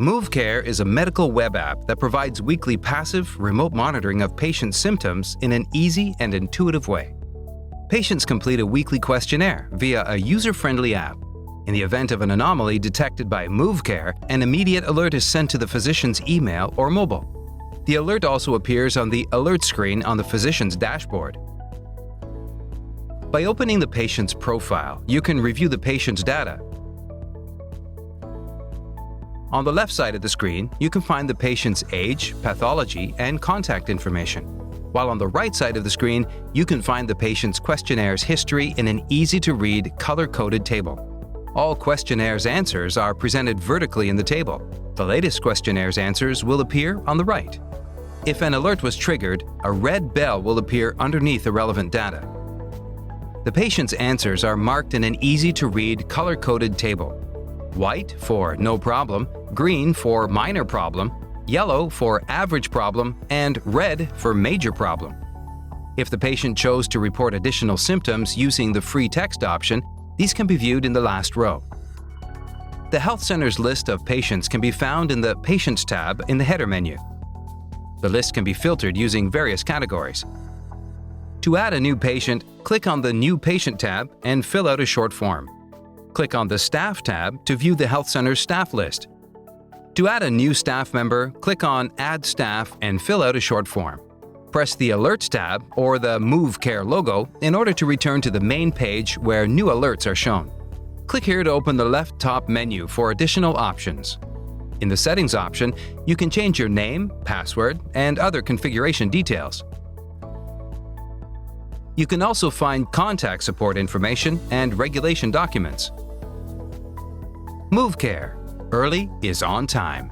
Moovecare is a medical web app that provides weekly passive, remote monitoring of patient symptoms in an easy and intuitive way. Patients complete a weekly questionnaire via a user-friendly app. In the event of an anomaly detected by Moovecare, an immediate alert is sent to the physician's email or mobile. The alert also appears on the alert screen on the physician's dashboard. By opening the patient's profile, you can review the patient's data. On the left side of the screen, you can find the patient's age, pathology, and contact information. While on the right side of the screen, you can find the patient's questionnaire's history in an easy-to-read, color-coded table. All questionnaire's answers are presented vertically in the table. The latest questionnaire's answers will appear on the right. If an alert was triggered, a red bell will appear underneath the relevant data. The patient's answers are marked in an easy-to-read, color-coded table. White for no problem, green for minor problem, yellow for average problem, and red for major problem. If the patient chose to report additional symptoms using the free text option, these can be viewed in the last row. The health center's list of patients can be found in the Patients tab in the header menu. The list can be filtered using various categories. To add a new patient, click on the New Patient tab and fill out a short form. Click on the Staff tab to view the health center's staff list. To add a new staff member, click on Add Staff and fill out a short form. Press the Alerts tab or the Moovecare logo in order to return to the main page where new alerts are shown. Click here to open the left top menu for additional options. In the Settings option, you can change your name, password, and other configuration details. You can also find contact support information and regulation documents. Moovecare. Early is on time.